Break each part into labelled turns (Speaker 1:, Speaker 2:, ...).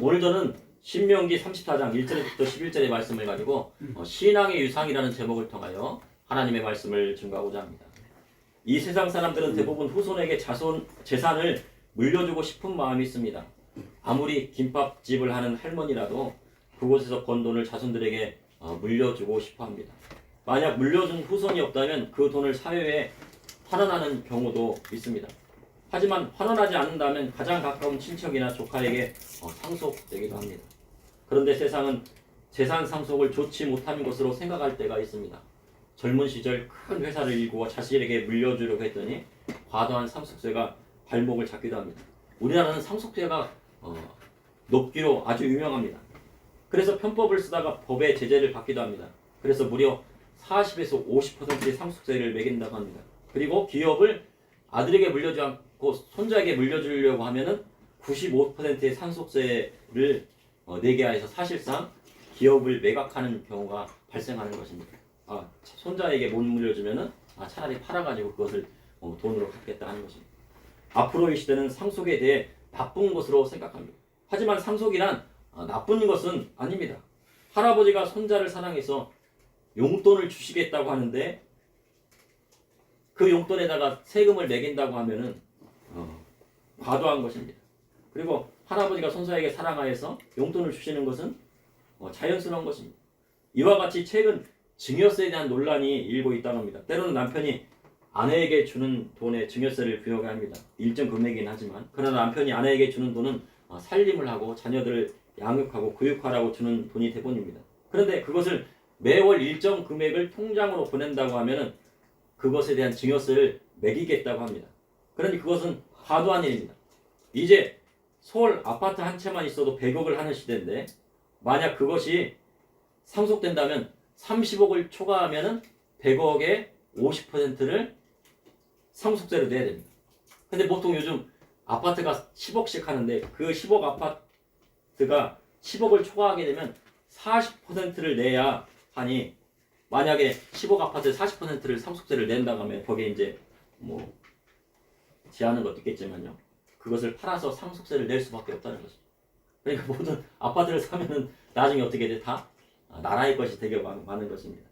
Speaker 1: 오늘 저는 신명기 34장 1절부터 11절의 말씀을 가지고 신앙의 유상이라는 제목을 통하여 하나님의 말씀을 증거하고자 합니다. 이 세상 사람들은 대부분 후손에게 재산을 물려주고 싶은 마음이 있습니다. 아무리 김밥집을 하는 할머니라도 그곳에서 번 돈을 자손들에게 물려주고 싶어 합니다. 만약 물려준 후손이 없다면 그 돈을 사회에 환원하는 경우도 있습니다. 하지만 환원하지 않는다면 가장 가까운 친척이나 조카에게 상속되기도 합니다. 그런데 세상은 재산 상속을 좋지 못한 것으로 생각할 때가 있습니다. 젊은 시절 큰 회사를 일구어 자식에게 물려주려고 했더니 과도한 상속세가 발목을 잡기도 합니다. 우리나라는 상속세가 높기로 아주 유명합니다. 그래서 편법을 쓰다가 법의 제재를 받기도 합니다. 그래서 무려 40에서 50%의 상속세를 매긴다고 합니다. 그리고 기업을 아들에게 물려주지 않고 손자에게 물려주려고 하면은 95%의 상속세를 내게 하여서 사실상 기업을 매각하는 경우가 발생하는 것입니다. 손자에게 못 물려주면은 차라리 팔아가지고 그것을 돈으로 갚겠다 하는 것입니다. 앞으로의 시대는 상속에 대해 나쁜 것으로 생각합니다. 하지만 상속이란 나쁜 것은 아닙니다. 할아버지가 손자를 사랑해서 용돈을 주시겠다고 하는데 그 용돈에다가 세금을 매긴다고 하면은 과도한 것입니다. 그리고 할아버지가 손자에게 사랑하여서 용돈을 주시는 것은 자연스러운 것입니다. 이와 같이 최근 증여세에 대한 논란이 일고 있다고 합니다. 때로는 남편이 아내에게 주는 돈에 증여세를 부여해야 합니다. 일정 금액이긴 하지만 그러나 남편이 아내에게 주는 돈은 살림을 하고 자녀들을 양육하고 교육하라고 주는 돈이 대부분입니다. 그런데 그것을 매월 일정 금액을 통장으로 보낸다고 하면은 그것에 대한 증여세를 매기겠다고 합니다. 그러니 그것은 과도한 일입니다. 이제 서울 아파트 한 채만 있어도 100억을 하는 시대인데 만약 그것이 상속된다면 30억을 초과하면은 100억의 50%를 상속세로 내야 됩니다. 근데 보통 요즘 아파트가 10억씩 하는데 그 10억 아파트가 10억을 초과하게 되면 40%를 내야 하니 만약에 10억 아파트에 40%를 상속세를 낸다고 하면 거기에 이제 제한은 것도 있겠지만요. 그것을 팔아서 상속세를 낼 수밖에 없다는 것이죠. 그러니까 모든 아파트를 사면은 나중에 어떻게 돼? 다 나라의 것이 되게 많은 것입니다.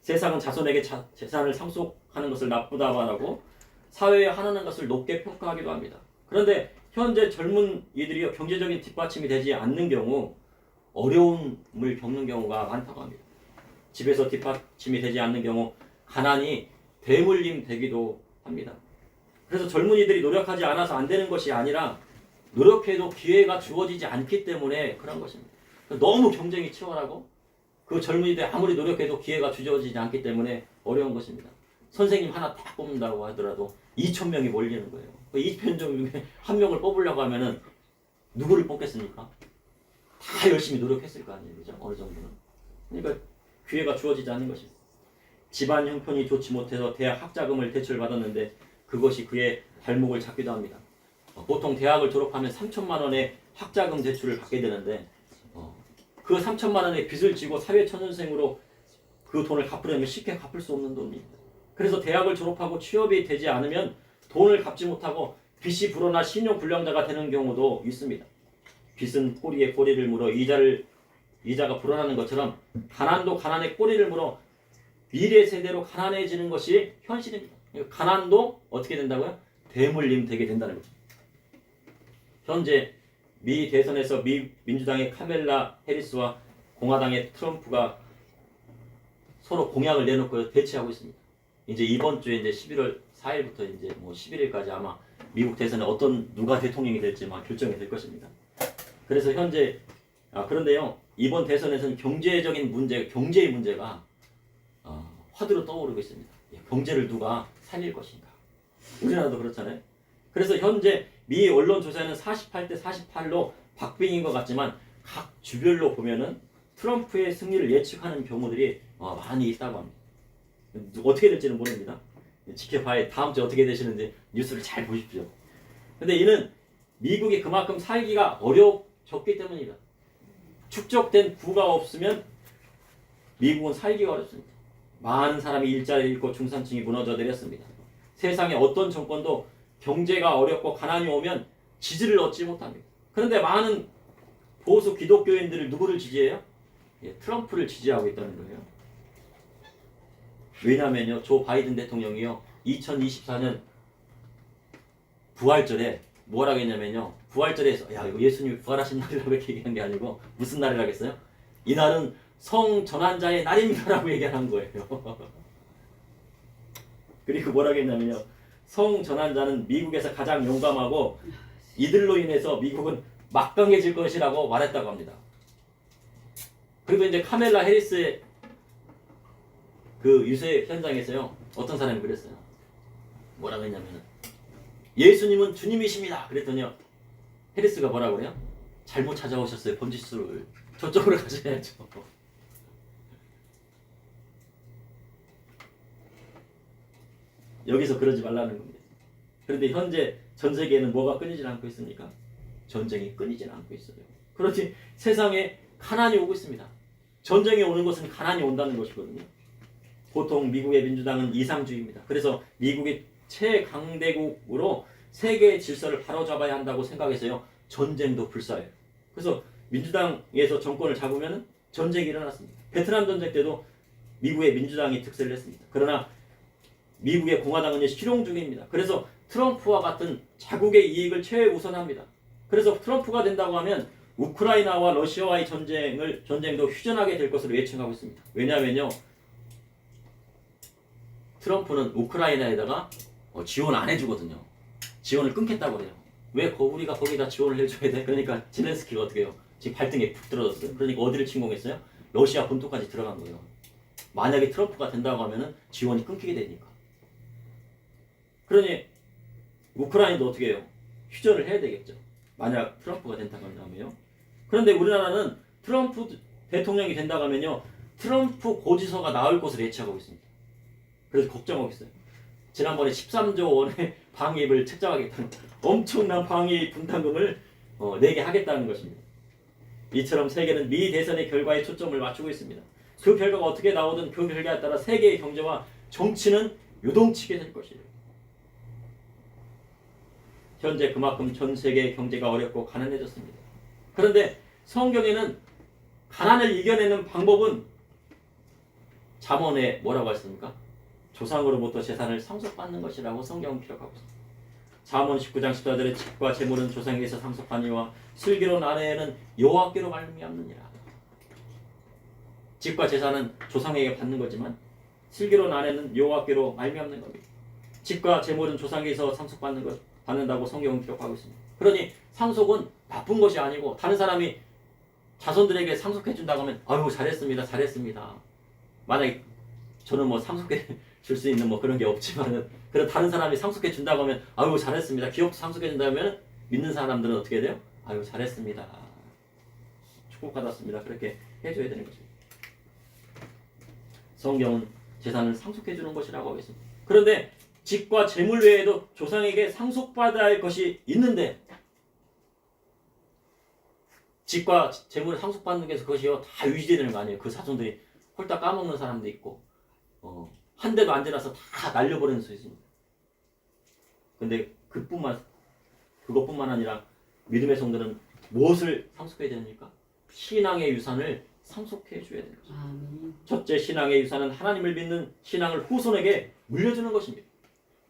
Speaker 1: 세상은 자손에게 재산을 상속하는 것을 나쁘다 말하고 사회에 환원하는 것을 높게 평가하기도 합니다. 그런데 현재 젊은 이들이 경제적인 뒷받침이 되지 않는 경우 어려움을 겪는 경우가 많다고 합니다. 집에서 뒷받침이 되지 않는 경우 가난이 대물림 되기도 합니다. 그래서 젊은이들이 노력하지 않아서 안 되는 것이 아니라 노력해도 기회가 주어지지 않기 때문에 그런 것입니다. 너무 경쟁이 치열하고 그 젊은이들이 아무리 노력해도 기회가 주어지지 않기 때문에 어려운 것입니다. 선생님 하나 딱 뽑는다고 하더라도 2,000명이 몰리는 거예요. 2,000명 중에 한 명을 뽑으려고 하면은 누구를 뽑겠습니까? 다 열심히 노력했을 거 아니에요. 그죠? 어느 정도는. 그러니까 기회가 주어지지 않는 것입니다. 집안 형편이 좋지 못해서 대학 학자금을 대출을 받았는데 그것이 그의 발목을 잡기도 합니다. 보통 대학을 졸업하면 3천만 원의 학자금 대출을 받게 되는데 그 3천만 원의 빚을 지고 사회초년생으로 그 돈을 갚으려면 쉽게 갚을 수 없는 돈입니다. 그래서 대학을 졸업하고 취업이 되지 않으면 돈을 갚지 못하고 빚이 불어나 신용불량자가 되는 경우도 있습니다. 빚은 꼬리에 꼬리를 물어 이자가 불어나는 것처럼 가난도 가난에 꼬리를 물어 미래 세대로 가난해지는 것이 현실입니다. 가난도 어떻게 된다고요? 대물림 되게 된다는 거죠. 현재 미 대선에서 미 민주당의 카멜라 해리스와 공화당의 트럼프가 서로 공약을 내놓고 대치하고 있습니다. 이제 이번 주에 이제 11월 4일부터 이제 11일까지 아마 미국 대선에 누가 대통령이 될지 결정이 될 것입니다. 그래서 현재 그런데요 이번 대선에서는 경제의 문제가 화두로 떠오르고 있습니다. 경제를 누가 살릴 것인가? 우리나라도 그렇잖아요. 그래서 현재 미 언론 조사에는 48대 48로 박빙인 것 같지만 각 주별로 보면은 트럼프의 승리를 예측하는 경우들이 많이 있다고 합니다. 어떻게 될지는 모릅니다. 지켜봐야 다음 주에 어떻게 되시는지 뉴스를 잘 보십시오. 근데 이는 미국이 그만큼 살기가 어려졌기 때문입니다. 축적된 부가 없으면 미국은 살기가 어렵습니다. 많은 사람이 일자리를 잃고 중산층이 무너져 내렸습니다. 세상에 어떤 정권도 경제가 어렵고 가난이 오면 지지를 얻지 못합니다. 그런데 많은 보수 기독교인들을 누구를 지지해요? 예, 트럼프를 지지하고 있다는 거예요. 왜냐면요, 조 바이든 대통령이요, 2024년 부활절에 뭐라고 했냐면요, 부활절에서, 야, 이거 예수님이 부활하신 날이라고 이렇게 얘기한 게 아니고, 무슨 날이라겠어요? 이날은 성 전환자의 날입니다라고 얘기한 거예요. 그리고 뭐라고 했냐면요, 성 전환자는 미국에서 가장 용감하고 이들로 인해서 미국은 막강해질 것이라고 말했다고 합니다. 그리고 이제 카멜라 해리스의 그 유세 현장에서요, 어떤 사람이 그랬어요. 뭐라고 했냐면, 예수님은 주님이십니다. 그랬더니요, 해리스가 뭐라고 그래요? 잘못 찾아오셨어요. 번지수를 저쪽으로 가셔야죠. 여기서 그러지 말라는 겁니다. 그런데 현재 전 세계에는 뭐가 끊이질 않고 있습니까? 전쟁이 끊이질 않고 있어요. 그렇지, 세상에 가난이 오고 있습니다. 전쟁이 오는 것은 가난이 온다는 것이거든요. 보통 미국의 민주당은 이상주의입니다. 그래서 미국이 최강대국으로 세계의 질서를 바로잡아야 한다고 생각해서요, 전쟁도 불사해요. 그래서 민주당에서 정권을 잡으면 전쟁이 일어났습니다. 베트남 전쟁 때도 미국의 민주당이 득세를 했습니다. 그러나 미국의 공화당은 실용주의입니다. 그래서 트럼프와 같은 자국의 이익을 최우선합니다. 그래서 트럼프가 된다고 하면 우크라이나와 러시아와의 전쟁도 휴전하게 될 것으로 예측하고 있습니다. 왜냐하면요, 트럼프는 우크라이나에다가 지원 안 해주거든요. 지원을 끊겠다고 그래요. 왜 우리가 거기다 지원을 해줘야 돼? 그러니까 zelensky가 어떻게 해요? 지금 발등에 푹 들어졌어요. 그러니까 어디를 침공했어요? 러시아 본토까지 들어간 거예요. 만약에 트럼프가 된다고 하면은 지원이 끊기게 되니까. 그러니 우크라이나도 어떻게 해요? 휴전을 해야 되겠죠. 만약 트럼프가 된다고 한다면요. 그런데 우리나라는 트럼프 대통령이 된다고 하면요, 트럼프 고지서가 나올 것을 예측하고 있습니다. 그래서 걱정하고 있어요. 지난번에 13조 원의 방위비를 책정하겠다는 엄청난 방위 분담금을 내게 하겠다는 것입니다. 이처럼 세계는 미 대선의 결과에 초점을 맞추고 있습니다. 그 결과가 어떻게 나오든 그 결과에 따라 세계의 경제와 정치는 요동치게 될 것이에요. 현재 그만큼 전 세계의 경제가 어렵고 가난해졌습니다. 그런데 성경에는 가난을 이겨내는 방법은 잠언에 뭐라고 했습니까? 조상으로부터 재산을 상속받는 것이라고 성경은 기록하고 있습니다. 잠언 19장 14절에 집과 재물은 조상에게서 상속하니와 슬기로운 아내는 여호와께로 말미암느니라. 집과 재산은 조상에게 받는 거지만 슬기로운 아내는 여호와께로 말미암는 겁니다. 집과 재물은 조상에게서 받는다고 성경은 기록하고 있습니다. 그러니 상속은 나쁜 것이 아니고, 다른 사람이 자손들에게 상속해 준다고 하면 아유 잘했습니다, 잘했습니다. 만약에 저는 뭐 상속해 줄 수 있는 뭐 그런 게 없지만은, 그런 다른 사람이 상속해 준다고 하면 아유 잘했습니다. 기업도 상속해 준다면 믿는 사람들은 어떻게 돼요? 아유 잘했습니다, 축복받았습니다. 그렇게 해줘야 되는 것입니다. 성경은 재산을 상속해 주는 것이라고 하겠습니다. 그런데 집과 재물 외에도 조상에게 상속받아야 할 것이 있는데, 집과 재물을 상속받는 게 그것이요 다 유지되는 거 아니에요. 그 자손들이 홀딱 까먹는 사람도 있고, 한 대도 안 지나서 다 날려버리는 수 있습니다. 근데 그것뿐만 아니라 믿음의 성도는 무엇을 상속해야 됩니까? 신앙의 유산을 상속해 줘야 되는 것입니다. 첫째 신앙의 유산은 하나님을 믿는 신앙을 후손에게 물려주는 것입니다.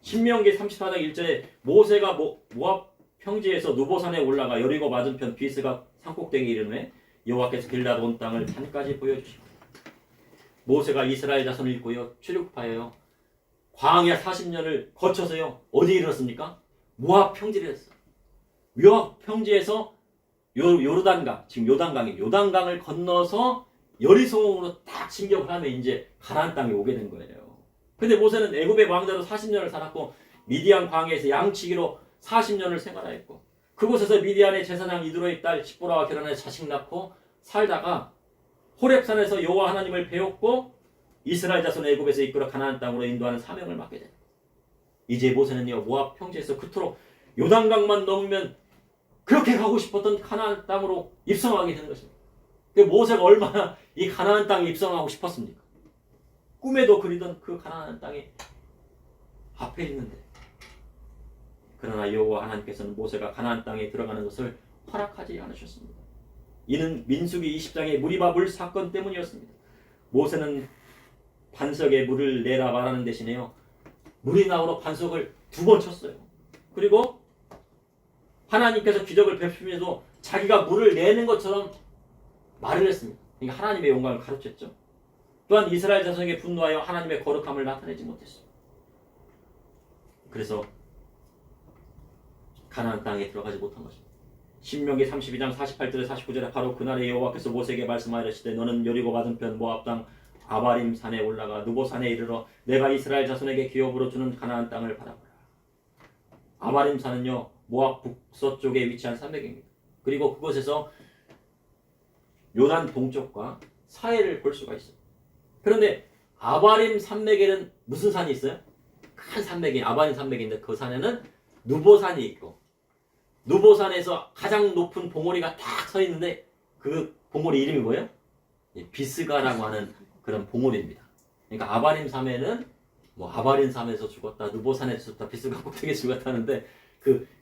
Speaker 1: 신명기 34장 1절에 모세가 모압 평지에서 누보산에 올라가 여리고 맞은편 비스가 산꼭대기에 이른 후에 여호와께서 길앗 온 땅을 산까지 보여주시고, 모세가 이스라엘 자손을 이끌고요 출애굽하여 광야 40년을 거쳐서요 어디에 이르렀습니까? 모압 평지에 이르렀어요. 모압 평지에서 요르단강, 지금 요단강을 건너서 여리고성으로 딱 진격을 하면 이제 가나안 땅에 오게 된 거예요. 근데 모세는 애굽의 왕자로 40년을 살았고 미디안 광야에서 양치기로 40년을 생활하였고, 그곳에서 미디안의 제사장 이드로의 딸 십보라와 결혼해 자식 낳고 살다가 호렙산에서 여호와 하나님을 배웠고 이스라엘 자손 애굽에서 이끌어 가나안 땅으로 인도하는 사명을 맡게 됩니다. 이제 모세는요 모압 평지에서 그토록 요단강만 넘으면 그렇게 가고 싶었던 가나안 땅으로 입성하게 되는 것입니다. 모세가 얼마나 이 가나안 땅에 입성하고 싶었습니까? 꿈에도 그리던 그 가나안 땅이 앞에 있는데, 그러나 여호와 하나님께서는 모세가 가나안 땅에 들어가는 것을 허락하지 않으셨습니다. 이는 민수기 20장의 무리바 물 사건 때문이었습니다. 모세는 반석에 물을 내라 말하는 대신에요, 물이 나오러 반석을 2번 쳤어요. 그리고 하나님께서 기적을 베푸면서 자기가 물을 내는 것처럼 말을 했습니다. 그러니까 하나님의 영광을 가로챘죠. 또한 이스라엘 자손에게 분노하여 하나님의 거룩함을 나타내지 못했어요. 그래서 가나안 땅에 들어가지 못한 것입니다. 신명기 32장 48절에 49절에 바로 그날에 여호와께서 모세에게 말씀하시되 너는 여리고 맞은편 모압 땅 아바림 산에 올라가 누보 산에 이르러 내가 이스라엘 자손에게 기업으로 주는 가나안 땅을 바라보라. 아바림 산은요 모압 북서쪽에 위치한 산맥입니다. 그리고 그곳에서 요단 동쪽과 사해를 볼 수가 있어요. 그런데 아바림 산맥에는 무슨 산이 있어요? 큰 산맥이 아바림 산맥인데 그 산에는 누보산이 있고, 누보산에서 가장 높은 봉우리가 딱 서 있는데 그 봉우리 이름이 뭐예요? 비스가라고 하는 그런 봉우리입니다. 그러니까 아바림 산에는 뭐 아바림 산에서 죽었다, 누보산에서 죽었다, 비스가 꼭대기에서 죽었다는데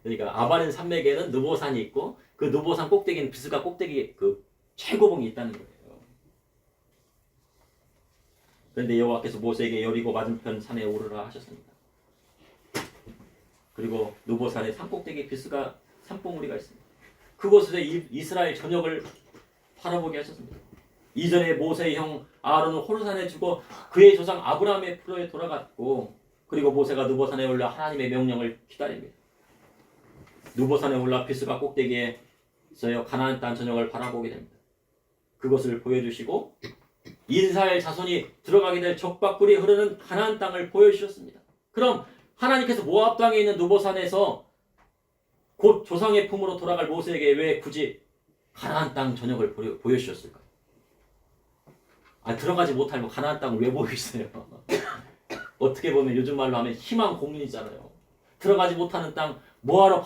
Speaker 1: 그러니까 아바림 산맥에는 누보산이 있고 그 누보산 꼭대기는 비스가 꼭대기 그 최고봉이 있다는 거예요. 그런데 여호와께서 모세에게 여리고 맞은편 산에 오르라 하셨습니다. 그리고 누보산의 산꼭대기 비스가 산봉우리가 있습니다. 그곳에서 이스라엘 전역을 바라보게 하셨습니다. 이전에 모세의 형 아론은 호르산에 죽어 그의 조상 아브라함의 프로에 돌아갔고, 그리고 모세가 누보산에 올라 하나님의 명령을 기다립니다. 누보산에 올라 비스가 꼭대기에 서여 가나안 땅 전역을 바라보게 됩니다. 그것을 보여주시고 이스라엘 자손이 들어가게 될 적박꿀이 흐르는 가나안 땅을 보여주셨습니다. 그럼 하나님께서 모압 땅에 있는 누보산에서 곧 조상의 품으로 돌아갈 모세에게 왜 굳이 가나안 땅 전역을 보여주셨을까요? 들어가지 못할 가나안 땅을 왜 보여주세요? 어떻게 보면 요즘 말로 하면 희망 공인이잖아요. 들어가지 못하는 땅 뭐하러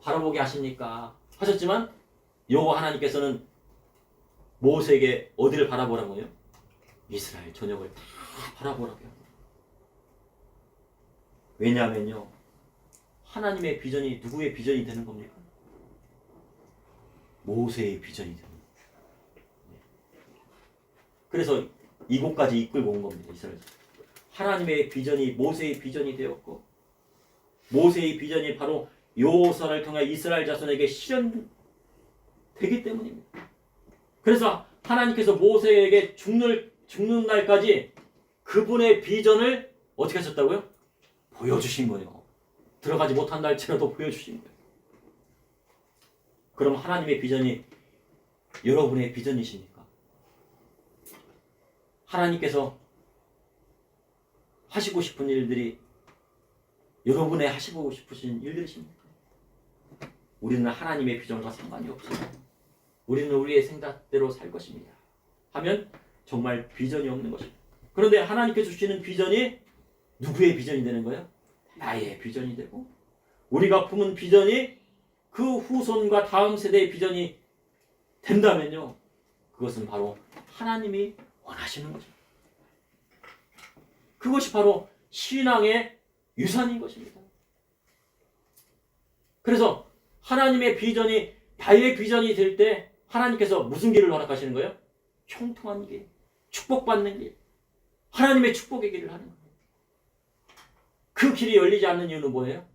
Speaker 1: 바라보게 하십니까? 하셨지만 여호와 하나님께서는 모세에게 어디를 바라보라고요? 이스라엘 전역을 다 바라보라고 합니다. 왜냐하면요, 하나님의 비전이 누구의 비전이 되는 겁니까? 모세의 비전이 됩니다. 그래서 이곳까지 이끌고 온 겁니다. 이스라엘. 하나님의 비전이 모세의 비전이 되었고, 모세의 비전이 바로 여호수아를 통해 이스라엘 자손에게 실현되기 때문입니다. 그래서 하나님께서 모세에게 죽는 날까지 그분의 비전을 어떻게 하셨다고요? 보여주신 거예요. 들어가지 못한다 할지라도 보여주신 거예요. 그럼 하나님의 비전이 여러분의 비전이십니까? 하나님께서 하시고 싶은 일들이 여러분의 하시고 싶으신 일들이십니까? 우리는 하나님의 비전과 상관이 없어요. 우리는 우리의 생각대로 살 것입니다. 하면 정말 비전이 없는 것입니다. 그런데 하나님께서 주시는 비전이 누구의 비전이 되는 거예요? 나의 비전이 되고, 우리가 품은 비전이 그 후손과 다음 세대의 비전이 된다면요, 그것은 바로 하나님이 원하시는 거죠. 그것이 바로 신앙의 유산인 것입니다. 그래서 하나님의 비전이 나의 비전이 될 때 하나님께서 무슨 길을 허락하시는 거예요? 형통한 길, 축복받는 길, 하나님의 축복의 길을 하는 거예요. 그 길이 열리지 않는 이유는 뭐예요?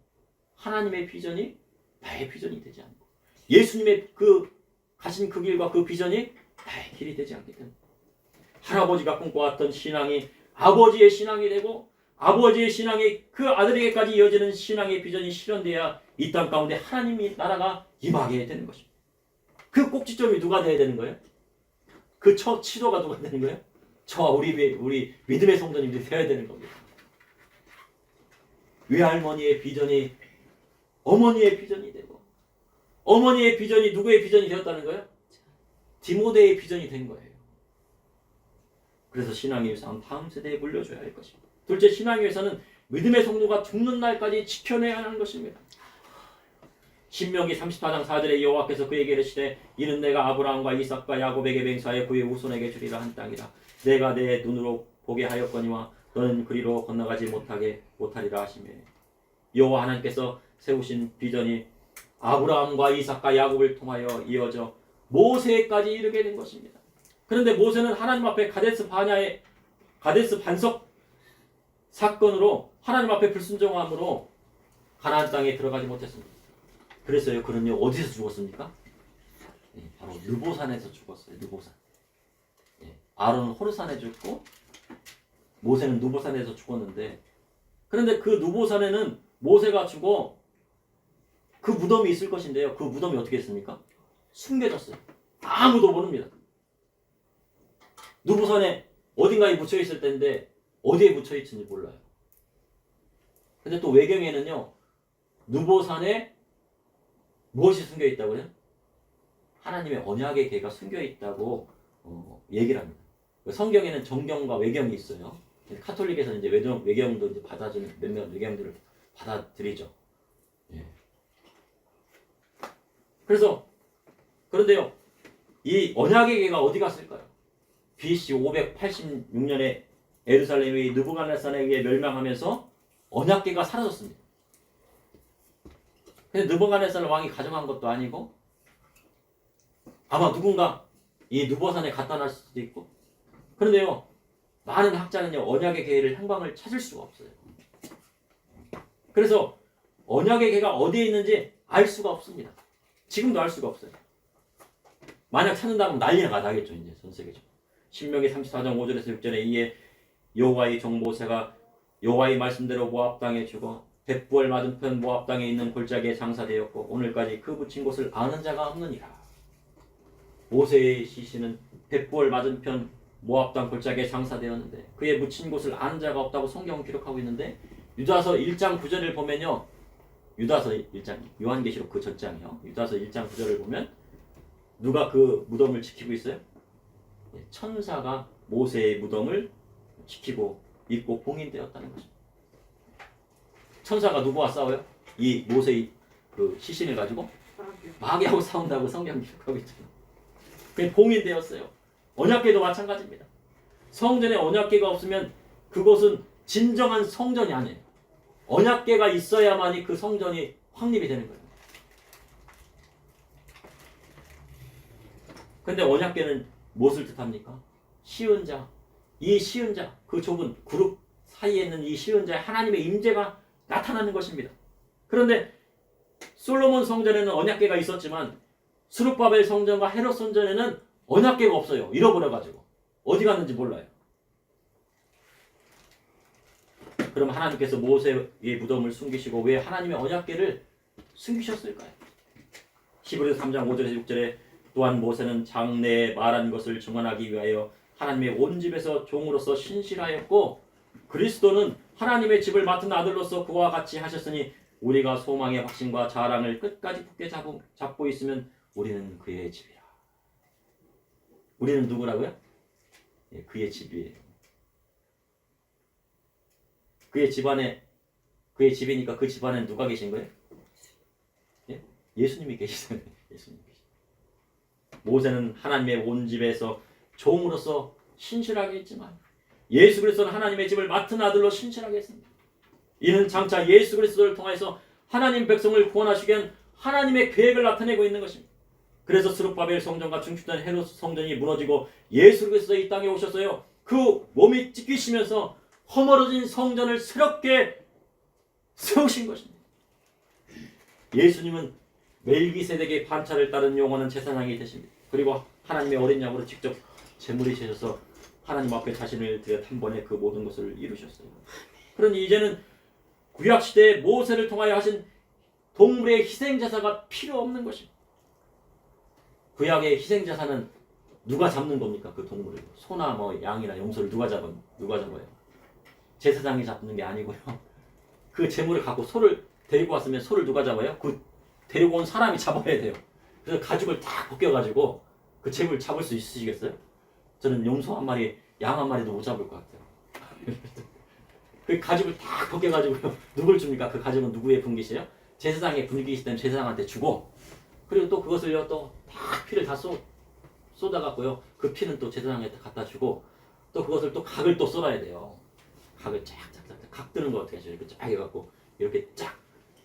Speaker 1: 하나님의 비전이 나의 비전이 되지 않고, 예수님의 가신 그 길과 그 비전이 나의 길이 되지 않기 때문에, 할아버지가 꿈꿔왔던 신앙이 아버지의 신앙이 되고, 아버지의 신앙이 그 아들에게까지 이어지는 신앙의 비전이 실현돼야 이 땅 가운데 하나님의 나라가 임하게 되는 것입니다. 그 꼭지점이 누가 돼야 되는 거예요? 그 치도가 누가 되는 거예요? 저와 우리 믿음의 성도님들이 되어야 되는 겁니다. 외할머니의 비전이 어머니의 비전이 되고, 어머니의 비전이 누구의 비전이 되었다는 거예요? 디모데의 비전이 된 거예요. 그래서 신앙의 유산 다음 세대에 물려줘야 할 것입니다. 둘째, 신앙의 유산은 믿음의 성도가 죽는 날까지 지켜내야 하는 것입니다. 신명기 34장 4절에 여호와께서 그에게 이르시되 이는 내가 아브라함과 이삭과 야곱에게 맹세하여 그의 후손에게 주리라 한 땅이라. 내가 내 눈으로 보게 하였거니와 너는 그리로 건너가지 못하리라 하시며, 여호와 하나님께서 세우신 비전이 아브라함과 이삭과 야곱을 통하여 이어져 모세까지 이르게 된 것입니다. 그런데 모세는 하나님 앞에 가데스 반석 사건으로 하나님 앞에 불순종함으로 가나안 땅에 들어가지 못했습니다. 그래서요, 그는요 어디서 죽었습니까? 바로 느보산에서 죽었어요. 느보산. 아론은 호르산에 죽고 모세는 느보산에서 죽었는데, 그런데 그 느보산에는 모세가 죽어 그 무덤이 있을 것인데요. 그 무덤이 어떻게 했습니까? 숨겨졌어요. 아무도 모릅니다. 느보산에 어딘가에 묻혀 있을 텐데 어디에 묻혀 있는지 몰라요. 근데 또 외경에는요, 느보산에 무엇이 숨겨 있다고요? 하나님의 언약의 계가 숨겨 있다고 얘기를 합니다. 성경에는 정경과 외경이 있어요. 카톨릭에서는 이제 외경도 이제 받아주는 몇몇 외경들을 받아들이죠. 예. 그런데요, 이 언약의 계가 어디 갔을까요? BC 586년에 예루살렘이 느부갓네살에 의해 멸망하면서 언약계가 사라졌습니다. 근데 느부갓네살 왕이 가져간 것도 아니고, 아마 누군가 이 느보산에 갖다 놨을 수도 있고. 그런데요, 많은 학자는요 언약의 계를 향방을 찾을 수가 없어요. 그래서 언약의 계가 어디에 있는지 알 수가 없습니다. 지금도 알 수가 없어요. 만약 찾는다면 난리가 나겠죠. 이제 전 세계적으로. 신명기 34장 5절에서 6절에 이에 여호와의 종 모세가 여호와의 말씀대로 모압 땅에 죽어 벳부엘 맞은편 모압 땅에 있는 골짜기에 장사되었고 오늘까지 그 묻힌 곳을 아는 자가 없느니라. 모세의 시신은 벳부엘 맞은편 모압 땅 골짜기에 장사되었는데 그의 묻힌 곳을 아는 자가 없다고 성경은 기록하고 있는데, 유다서 1장 9절을 보면요, 유다서 1장, 요한계시록 그 전장이요, 유다서 1장 9절을 보면 누가 그 무덤을 지키고 있어요? 천사가 모세의 무덤을 지키고 있고 봉인되었다는 것입니다. 천사가 누구와 싸워요? 이 모세의 그 시신을 가지고 마귀하고 싸운다고 성경 기록하고 있잖아요. 그게 봉인되었어요. 언약궤도 마찬가지입니다. 성전에 언약궤가 없으면 그곳은 진정한 성전이 아니에요. 언약궤가 있어야만이 그 성전이 확립이 되는 거예요. 근데 언약궤는 무엇을 뜻합니까? 시은자. 이 시은자, 그 좁은 그룹 사이에 있는 이 시은자의 하나님의 임재가 나타나는 것입니다. 그런데 솔로몬 성전에는 언약궤가 있었지만 스룹바벨 성전과 헤롯 성전에는 언약궤가 없어요. 잃어버려가지고 어디 갔는지 몰라요. 그럼 하나님께서 모세의 무덤을 숨기시고 왜 하나님의 언약궤를 숨기셨을까요? 히브리서 3장 5절에서 6절에 또한 모세는 장래에 말한 것을 증언하기 위하여 하나님의 온 집에서 종으로서 신실하였고 그리스도는 하나님의 집을 맡은 아들로서 그와 같이 하셨으니 우리가 소망의 확신과 자랑을 끝까지 굳게 잡고 있으면 우리는 그의 집이라. 우리는 누구라고요? 예, 그의 집이에요. 그의 집안에, 그의 집이니까 그 집안에 누가 계신 거예요? 예? 예수님이 계시잖아요. 예수님이 계시죠. 모세는 하나님의 온 집에서 종으로서 신실하게 했지만 예수 그리스도는 하나님의 집을 맡은 아들로 신실하게 했습니다. 이는 장차 예수 그리스도를 통해서 하나님 백성을 구원하시기 위한 하나님의 계획을 나타내고 있는 것입니다. 그래서 스룹바벨 성전과 중추된 헤롯 성전이 무너지고 예수 그리스도 이 땅에 오셨어요. 그 몸이 찢기시면서 허물어진 성전을 새롭게 세우신 것입니다. 예수님은 멜기세덱의 반차를 따른 영원한 제사장이 되십니다. 그리고 하나님의 어린 양으로 직접 제물이 되셔서 하나님 앞에 자신을 드려 단번에 그 모든 것을 이루셨어요. 그러니 이제는 구약시대에 모세를 통하여 하신 동물의 희생제사가 필요 없는 것입니다. 구약의 희생제사는 누가 잡는 겁니까? 그 동물을. 소나 뭐 양이나 염소를 누가 잡아요? 제사장이 잡는 게 아니고요. 그 제물을 갖고 소를 데리고 왔으면 소를 누가 잡아요? 그 데리고 온 사람이 잡아야 돼요. 그래서 가죽을 딱 벗겨가지고 그 제물 잡을 수 있으시겠어요? 저는 염소 한 마리, 양 한 마리도 못 잡을 것 같아요. 그 가죽을 딱 벗겨가지고 누굴 줍니까? 그 가죽은 누구의 분깃이에요? 제사장의 분깃이 때문에 제사장한테 주고, 그리고 또 그것을요 또 딱 피를 다 쏟아갖고요 그 피는 또 제사장한테 갖다 주고, 또 그것을 또 각을 또 썰어야 돼요. 각을 쫙쫙쫙 각 뜨는 거 어떻게 하죠? 이렇게 쫙 해갖고 이렇게 쫙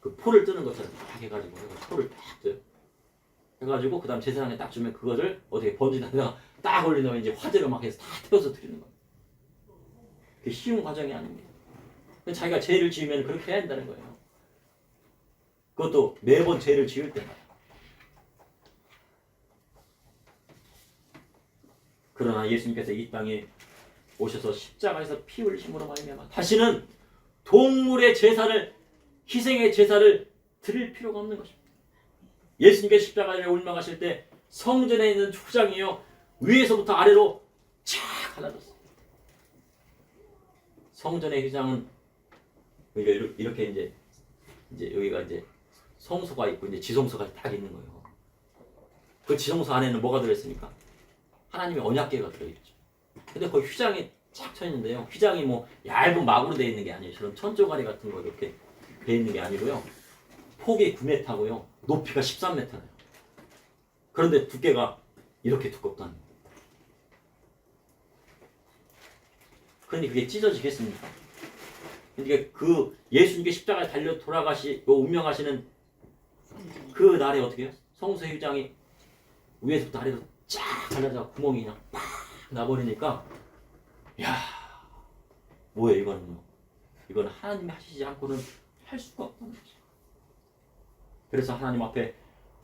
Speaker 1: 그 포를 뜨는 것처럼 쫙 해가지고 포를 딱 떠요. 해가지고 그 다음 제사장에 딱 주면 그거를 어떻게 번지다가 딱 올리면 이제 화재로 막 해서 다 태워서 드리는 거예요. 그게 쉬운 과정이 아닙니다. 자기가 죄를 지으면 그렇게 해야 한다는 거예요. 그것도 매번 죄를 지을 때마다. 그러나 예수님께서 이 땅에 오셔서 십자가에서 피 흘리심으로 말미암아 다시는 동물의 제사를, 희생의 제사를 드릴 필요가 없는 것입니다. 예수님께서 십자가에 올라가실 때 성전에 있는 후장이요 위에서부터 아래로 쫙 갈라졌어요. 성전의 휘장은 이렇게 이제 여기가 이제 성소가 있고 이제 지성소가 딱 있는 거예요. 그 지성소 안에는 뭐가 들어있습니까? 하나님의 언약궤가 들어있죠. 근데 그 휘장이 쫙 쳐 있는데요. 휘장이 뭐 얇은 막으로 되어 있는 게 아니에요. 저런 천조가리 같은 거 이렇게 되어 있는 게 아니고요. 폭이 9m고요. 높이가 13m예요. 그런데 두께가 이렇게 두껍다는 거예요. 그런데 그게 찢어지겠습니까? 그러니까 그 예수님께 십자가에 달려 돌아가시고 운명하시는 그 날에 어떻게 해요? 성소의 휘장이 위에서부터 아래로 쫙 갈라져 구멍이 그냥 팍 나버리니까 야 뭐예요 이거는요? 이건 하나님이 하시지 않고는 할 수가 없다는 거죠. 그래서 하나님 앞에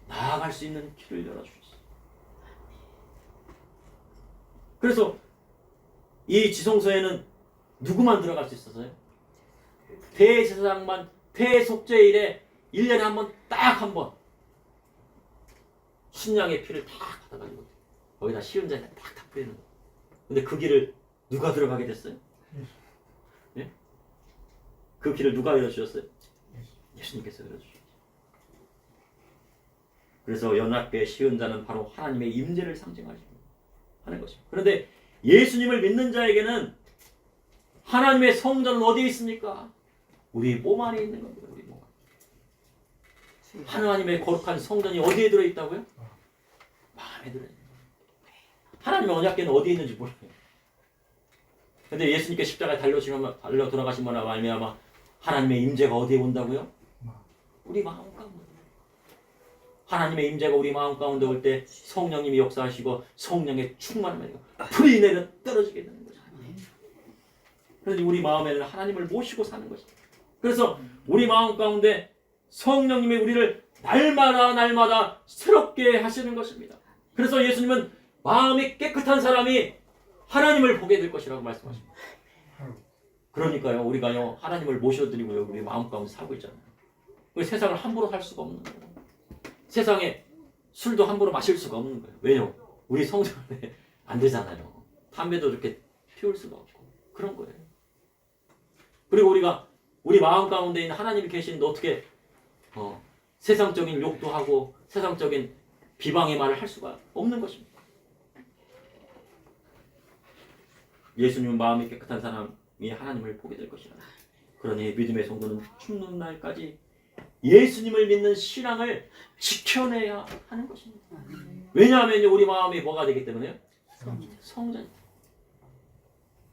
Speaker 1: 나아갈 수 있는 길을 열어주셨어요. 그래서 이 지성소에는 누구만 들어갈 수 있었어요? 대제사장만 대속죄일에 1년에 한 번 딱 한 번 순양의 피를 딱 받아가지고 거기다 시은자에 탁탁 뿌리는 거예요. 근데 그 길을 누가 들어가게 됐어요? 예? 그 길을 누가 열어주셨어요? 예수님께서 열어주셨어요. 그래서 연합교의 시은자는 바로 하나님의 임재를 상징하는 것입니다. 그런데 예수님을 믿는 자에게는 하나님의 성전은 어디에 있습니까? 우리 몸 안에 있는 겁니다. 우리 몸 안에. 하나님의 거룩한 성전이 어디에 들어있다고요? 마음에 들어있는 거예요. 하나님의 언약궤는 어디에 있는지 몰라요. 근데 예수님께 십자가에 달려 돌아가신 거나 말미암아 하나님의 임재가 어디에 온다고요? 우리 마음 가운데. 하나님의 임재가 우리 마음 가운데 올 때 성령님이 역사하시고 성령의 충만함이 불이 내려 떨어지게 되는 거죠. 그래서 우리 마음에는 하나님을 모시고 사는 것입니다. 그래서 우리 마음 가운데 성령님이 우리를 날마다 새롭게 하시는 것입니다. 그래서 예수님은 마음이 깨끗한 사람이 하나님을 보게 될 것이라고 말씀하십니다. 그러니까요, 우리가요 하나님을 모셔드리고요 우리 마음 가운데 살고 있잖아요. 우리 세상을 함부로 할 수가 없는 거예요. 세상에 술도 함부로 마실 수가 없는 거예요. 왜요? 우리 성전에 안 되잖아요. 담배도 이렇게 피울 수가 없고 그런 거예요. 그리고 우리가 우리 마음 가운데 있는 하나님이 계시는데 어떻게 세상적인 욕도 하고 세상적인 비방의 말을 할 수가 없는 것입니다. 예수님은 마음이 깨끗한 사람이 하나님을 보게 될 것이라. 그러니 믿음의 성도는 죽는 날까지 예수님을 믿는 신앙을 지켜내야 하는 것입니다. 왜냐하면 우리 마음이 뭐가 되기 때문에요? 성전.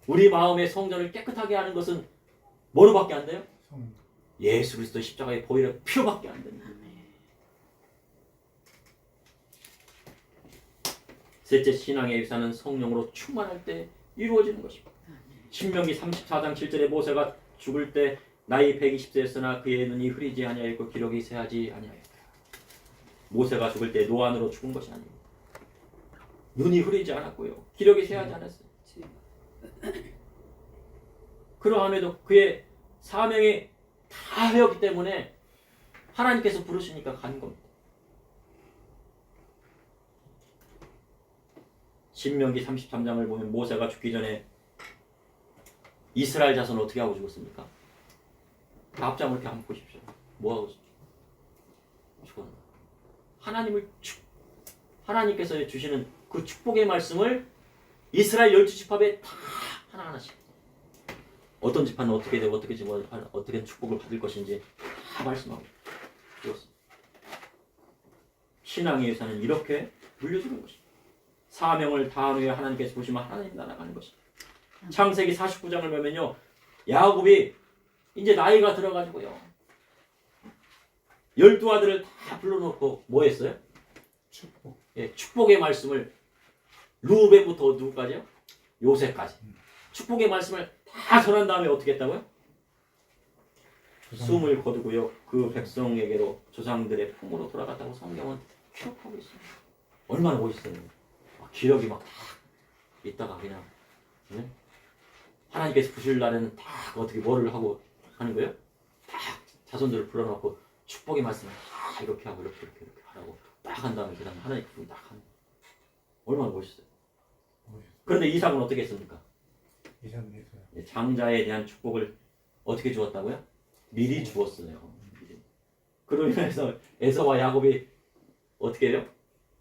Speaker 1: 우리 마음의 성전을 깨끗하게 하는 것은 뭐로밖에 안 돼요? 예수 그리스도 십자가의 보혈의 피로밖에 안 됩니다. 셋째, 신앙의 역사는 성령으로 충만할 때 이루어지는 것입니다. 신명기 34장 7절에 모세가 죽을 때 나이 120세였으나 그의 눈이 흐리지 아니하였고 기력이 쇠하지 아니하였다. 모세가 죽을 때 노안으로 죽은 것이 아닙니다. 눈이 흐리지 않았고요. 기력이 쇠하지 않았어요. 그러함에도 그의 사명이 다 하였기 때문에 하나님께서 부르시니까 간 겁니다. 신명기 33장을 보면 모세가 죽기 전에 이스라엘 자손은 어떻게 하고 죽었습니까? 앞장을 이렇게 한번 보십시오. 뭐하고 죽었나? 하나님께서 주시는 그 축복의 말씀을 이스라엘 12지파에 다 하나하나씩 어떤 지파는 어떻게 되고 어떻게 축복을 받을 것인지 다 말씀하고 죽었습니다. 신앙의 역사는 이렇게 물려주는 것입니다. 사명을 다한 후에 하나님께서 보시면 하나님 나라가는 것입니다. 창세기 49장을 보면요, 야곱이 이제 나이가 들어가지고요 12아들을 다 불러놓고 뭐 했어요?
Speaker 2: 축복.
Speaker 1: 예, 축복의 말씀을 루벤부터 누구까지요? 요셉까지. 축복의 말씀을 다 전한 다음에 어떻게 했다고요? 숨을 거두고요. 그 백성에게로 조상들의 품으로 돌아갔다고 성경은 기록하고 있습니다. 얼마나 멋있어요. 기력이 막 다 있다가 그냥 하나님께서 부실 날에는 다 어떻게 뭐를 하고 하는 거예요? 다 자손들을 불러놓고 축복의 말씀을 다 이렇게 하고 이렇게 하라고 딱 한 다음에 그 다음에 하나님 부분 딱 하는 거예요. 얼마나 멋있어요. 그런데 이삭은 어떻게 했습니까?
Speaker 2: 이상해서요.
Speaker 1: 장자에 대한 축복을 어떻게 주었다고요? 미리 주었어요. 그로 인해서 에서와 야곱이 어떻게 해요?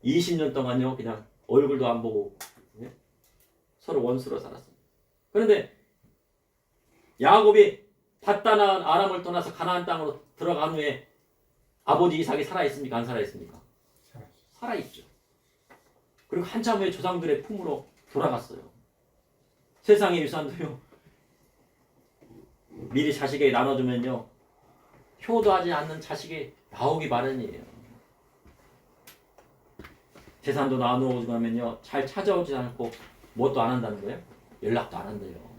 Speaker 1: 20년 동안요 그냥 얼굴도 안 보고 서로 원수로 살았습니다. 그런데 야곱이 밧단한 아람을 떠나서 가나안 땅으로 들어간 후에 아버지 이삭이 살아있습니까? 안 살아있습니까? 살아있죠. 그리고 한참 후에 조상들의 품으로 돌아갔어요. 세상의 유산도요 미리 자식에게 나눠주면요 효도하지 않는 자식이 나오기 마련이에요. 재산도 나누어주고 나면요 잘 찾아오지 않고 뭣도 안 한다는 거예요? 연락도 안 한대요.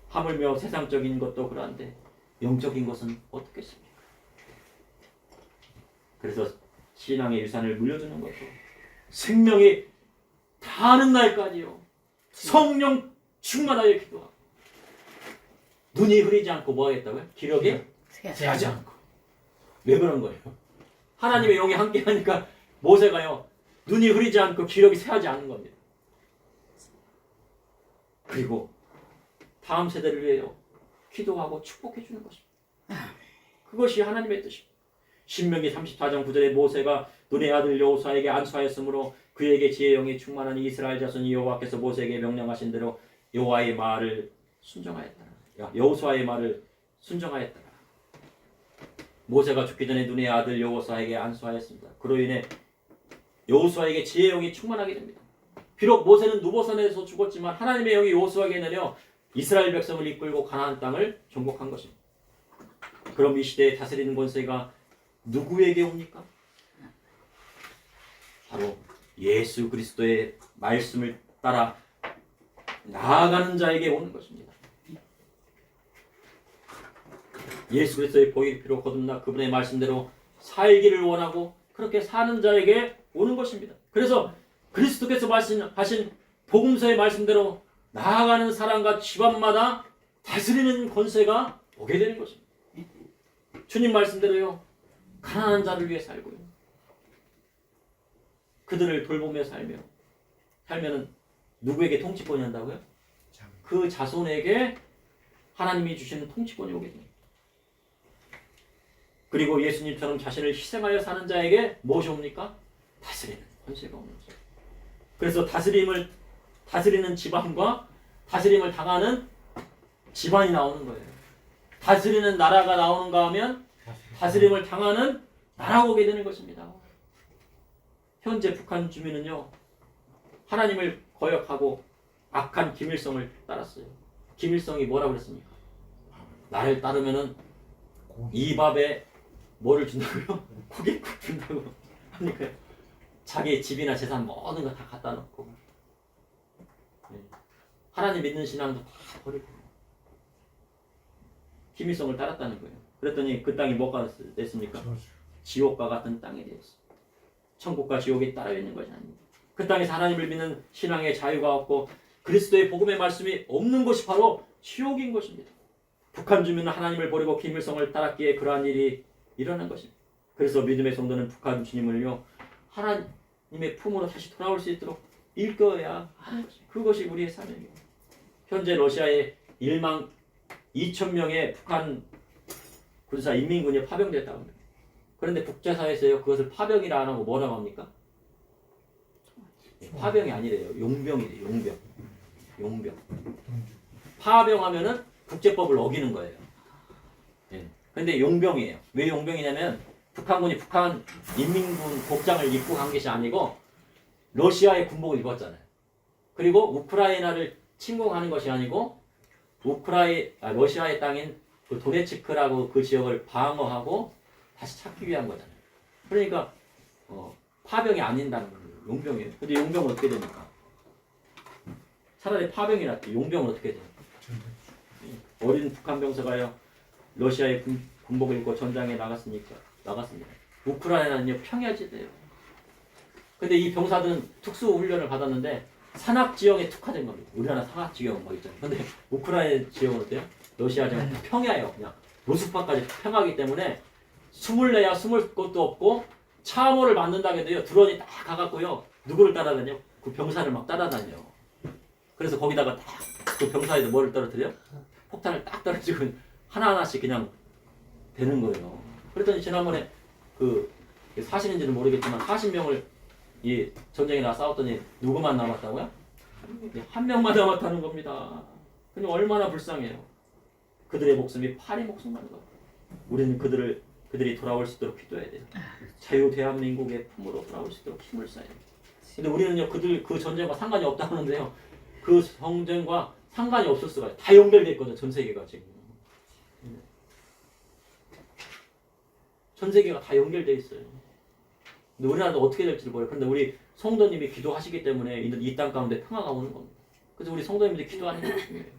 Speaker 1: 하물며 세상적인 것도 그런데 영적인 것은 어떻겠습니까? 그래서 신앙의 유산을 물려주는 것도 생명이 다하는 날까지요 성령 충만하여 기도하고 눈이 흐리지 않고 뭐 하겠다고요? 기력이 새하지 않고. 왜 그런 거예요? 하나님의 영이 함께 하니까 모세가요 눈이 흐리지 않고 기력이 새하지 않는 겁니다. 그리고 다음 세대를 위해요 기도하고 축복해 주는 것입니다. 그것이 하나님의 뜻입니다. 신명기 34장 9절에 모세가 눈의 아들 여호수아에게 안수하였으므로 그에게 지혜의 영이 충만한 이스라엘 자손이 여호와께서 모세에게 명령하신 대로 여호와의 말을 순종하였더라. 여호수아의 말을 순종하였더라. 모세가 죽기 전에 눈의 아들 여호수아에게 안수하였습니다. 그로 인해 여호수아에게 지혜의 영이 충만하게 됩니다. 비록 모세는 누보산에서 죽었지만 하나님의 영이 여호수아에게 내려 이스라엘 백성을 이끌고 가나안 땅을 정복한 것입니다. 그럼 이 시대에 다스리는 권세가 누구에게 옵니까? 바로 예수 그리스도의 말씀을 따라 나아가는 자에게 오는 것입니다. 예수 그리스도의 보혈 피로 거듭나 그분의 말씀대로 살기를 원하고 그렇게 사는 자에게 오는 것입니다. 그래서 그리스도께서 말씀하신 복음서의 말씀대로 나아가는 사람과 집안마다 다스리는 권세가 오게 되는 것입니다. 주님 말씀대로요 가난한 자를 위해 살고요 그들을 돌보며 살면은 누구에게 통치권이 한다고요? 그 자손에게 하나님이 주시는 통치권이 오게 됩니다. 그리고 예수님처럼 자신을 희생하여 사는 자에게 무엇이 옵니까? 다스리는 권세가 오는 거죠. 그래서 다스리는 집안과 다스림을 당하는 집안이 나오는 거예요. 다스리는 나라가 나오는가 하면 다스림을 당하는 나라가 오게 되는 것입니다. 현재 북한 주민은요 하나님을 거역하고 악한 김일성을 따랐어요. 김일성이 뭐라고 그랬습니까? 나를 따르면은 이 밥에 뭐를 준다고요? 고깃국 준다고 하니까 자기 집이나 재산 모든 거 다 갖다 놓고 하나님 믿는 신앙도 다 버리고 김일성을 따랐다는 거예요. 그랬더니 그 땅이 뭐가 됐습니까? 지옥과 같은 땅이 되었어요. 천국과 지옥이 따로 있는 것이 아닙니다. 그 땅에서 하나님을 믿는 신앙의 자유가 없고 그리스도의 복음의 말씀이 없는 것이 바로 지옥인 것입니다. 북한 주민은 하나님을 버리고 김일성을 따랐기에 그러한 일이 일어난 것입니다. 그래서 믿음의 성도는 북한 주님을요 하나님의 품으로 다시 돌아올 수 있도록 일깨워야 하는 것입니다. 그것이 우리의 사명입니다. 현재 러시아에 1만 2천 명의 북한 군사 인민군이 파병됐다고 합니다. 그런데 국제사회에서요 그것을 파병이라 안 하고 뭐라고 합니까? 파병이 아니래요. 용병이래요. 용병. 파병하면은 국제법을 어기는 거예요. 그런데 용병이에요. 왜 용병이냐면 북한군이 북한 인민군 복장을 입고 간 것이 아니고 러시아의 군복을 입었잖아요. 그리고 우크라이나를 침공하는 것이 아니고 러시아의 땅인 그 도네츠크라고 그 지역을 방어하고 다시 찾기 위한 거잖아요. 그러니까 파병이 아닌다는 거예요. 용병이에요. 근데 용병은 어떻게 됩니까? 차라리 파병이 낫지. 용병은 어떻게 돼요? 어린 북한 병사가요 러시아의 군복을 입고 전장에 나갔습니다. 우크라이나는요 평야지대예요. 근데 이 병사들은 특수 훈련을 받았는데 산악 지형에 특화된 겁니다. 우리나라 산악 지형 뭐 있잖아요. 근데 우크라이나 지형은 어때요? 러시아 지형은 평야예요. 그냥 모스크바까지 평야이기 때문에 숨을 곳도 없고 참호를 맞는다고 해도요 드론이 딱 가갖고요 누구를 따라다녀? 그 병사를 막 따라다녀. 그래서 거기다가 딱 그 병사에도 뭐를 떨어뜨려? 폭탄을 딱 떨어지고 하나하나씩 그냥 되는 거예요. 그랬더니 지난번에 그 사실인지는 모르겠지만 40명을 이 전쟁에 나가 싸웠더니 누구만 남았다고요? 한 명만 남았다는 겁니다. 그럼 얼마나 불쌍해요. 그들의 목숨이 파리 목숨만 거예요. 우리는 그들이 돌아올 수 있도록 기도해야 돼요. 자유 대한민국의 품으로 돌아올 수 있도록 힘을 써야 돼요. 근데 우리는요 그 전쟁과 상관이 없다는데요. 그 전쟁과 상관이 없을 수가 있어요. 다 연결돼 있거든요. 전 세계가 지금. 전 세계가 다 연결돼 있어요. 근데 우리나라도 어떻게 될지를 몰라요. 그런데 우리 성도님이 기도하시기 때문에 이 땅 가운데 평화가 오는 겁니다. 그래서 우리 성도님들이 기도하는 게 중요해요.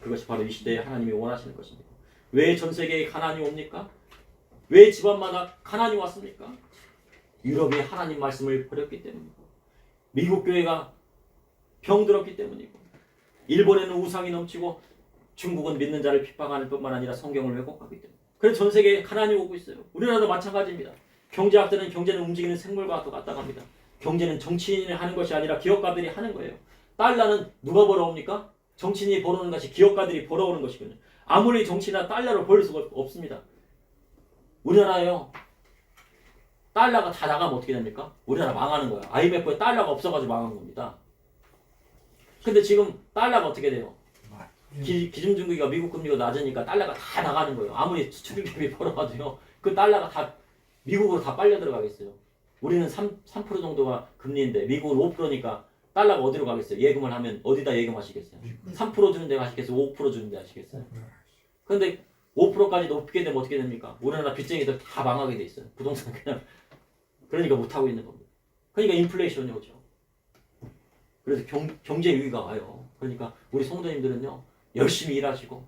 Speaker 1: 그것이 바로 이 시대에 하나님이 원하시는 것입니다. 왜 전 세계에 가난이 옵니까? 왜 집안마다 가난이 왔습니까? 유럽이 하나님 말씀을 버렸기 때문이고 미국 교회가 병들었기 때문이고 일본에는 우상이 넘치고 중국은 믿는 자를 핍박하는 뿐만 아니라 성경을 왜곡하기 때문에 그래서 전 세계에 가난이 오고 있어요. 우리나라도 마찬가지입니다. 경제학자는 경제는 움직이는 생물과 똑같다고 합니다. 경제는 정치인이 하는 것이 아니라 기업가들이 하는 거예요. 달러는 누가 벌어옵니까? 정치인이 벌어오는 것이 기업가들이 벌어오는 것이거든요. 아무리 정치나 달러를 벌 수가 없습니다. 우리나라요. 달러가 다 나가면 어떻게 됩니까? 우리나라 망하는 거야. IMF에 달러가 없어가지고 망한 겁니다. 근데 지금 달러가 어떻게 돼요? 기준금리가 미국 금리가 낮으니까 달러가 다 나가는 거예요. 아무리 수출입이 벌어가도요. 그 달러가 다 미국으로 다 빨려 들어가겠어요. 우리는 3% 정도가 금리인데 미국은 5%니까 달러가 어디로 가겠어요? 예금을 하면 어디다 예금하시겠어요? 3% 주는 데 가시겠어요? 5% 주는 데 하시겠어요? 그런데 5%까지 높게 되면 어떻게 됩니까? 우리나라 빚쟁이들 다 망하게 돼 있어요. 부동산 그냥 그러니까 못하고 있는 겁니다. 그러니까 인플레이션이 오죠. 그래서 경제 위기가 와요. 그러니까 우리 성도님들은요 열심히 일하시고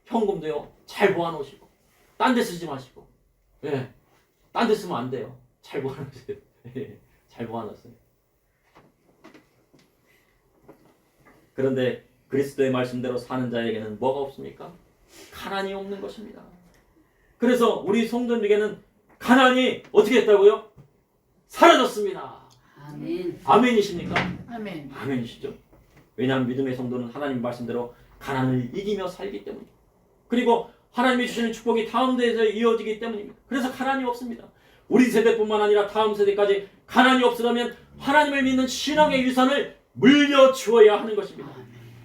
Speaker 1: 현금도요 잘 모아놓으시고 딴 데 쓰지 마시고 딴 데 쓰면 안 돼요. 잘 모아놓으세요. 잘 모아놨어요. 그런데 그리스도의 말씀대로 사는 자에게는 뭐가 없습니까? 가난이 없는 것입니다. 그래서 우리 성도님에게는 가난이 어떻게 했다고요? 사라졌습니다.
Speaker 3: 아멘.
Speaker 1: 아멘이십니까?
Speaker 3: 아멘.
Speaker 1: 아멘이시죠. 왜냐하면 믿음의 성도는 하나님 말씀대로 가난을 이기며 살기 때문입니다. 그리고 하나님이 주시는 축복이 다음 세대에 이어지기 때문입니다. 그래서 가난이 없습니다. 우리 세대뿐만 아니라 다음 세대까지 가난이 없으려면 하나님을 믿는 신앙의 유산을 물려주어야 하는 것입니다.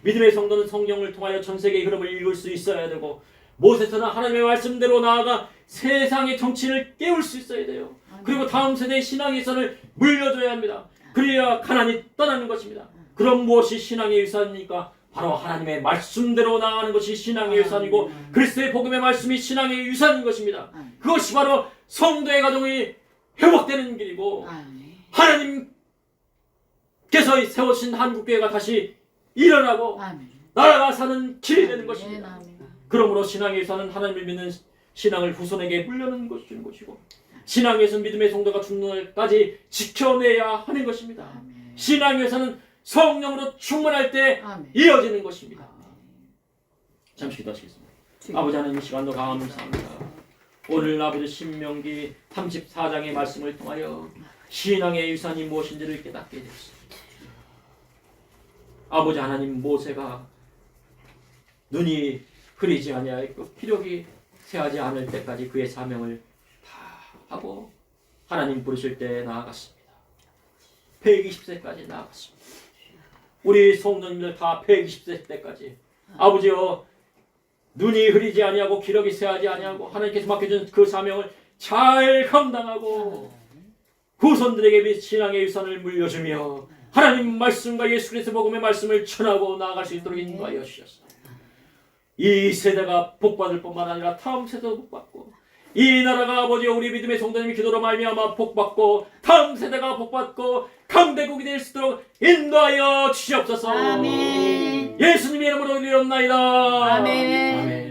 Speaker 1: 믿음의 성도는 성경을 통하여 전 세계의 흐름을 읽을 수 있어야 되고 모세서는 하나님의 말씀대로 나아가 세상의 정치를 깨울 수 있어야 돼요. 그리고 다음 세대의 신앙의 유산을 물려줘야 합니다. 그래야 가난이 떠나는 것입니다. 그럼 무엇이 신앙의 유산입니까? 바로 하나님의 말씀대로 나아가는 것이 신앙의 유산이고 그리스도의 복음의 말씀이 신앙의 유산인 것입니다. 그것이 바로 성도의 가정이 회복되는 길이고 하나님께서 세우신 한국교회가 다시 일어나고 나라가 사는 길이 되는 것입니다. 그러므로 신앙의 유산은 하나님을 믿는 신앙을 후손에게 물려는 것이고 신앙의 유산 믿음의 성도가 죽는 날까지 지켜내야 하는 것입니다. 신앙의 유산은 성령으로 충만할 때 이어지는 것입니다. 잠시 기도하시겠습니다. 아버지 하나님 이 시간도 감사합니다. 오늘 아버지 신명기 34장의 말씀을 통하여 신앙의 유산이 무엇인지를 깨닫게 되었습니다. 아버지 하나님 모세가 눈이 흐리지 아니하였고 기력이 새하지 않을 때까지 그의 사명을 다 하고 하나님 부르실 때 나아갔습니다. 120세까지 나아갔습니다. 우리 성도님들 다 120세 때까지 아버지여 눈이 흐리지 아니하고 기력이 새하지 아니하고 하나님께서 맡겨준 그 사명을 잘 감당하고 후손들에게 신앙의 유산을 물려주며 하나님 말씀과 예수 그리스도 복음의 말씀을 전하고 나아갈 수 있도록 인도하여 주셨습니다. 이 세대가 복받을 뿐만 아니라 다음 세대도 복받고 이 나라가 아버지여 우리 믿음의 성도님이 기도로 말미암아 복받고 다음 세대가 복받고 강대국이 될 수 있도록 인도하여 주시옵소서.
Speaker 3: 아멘.
Speaker 1: 예수님의 이름으로 올리옵나이다.
Speaker 3: 아멘.
Speaker 2: 아멘.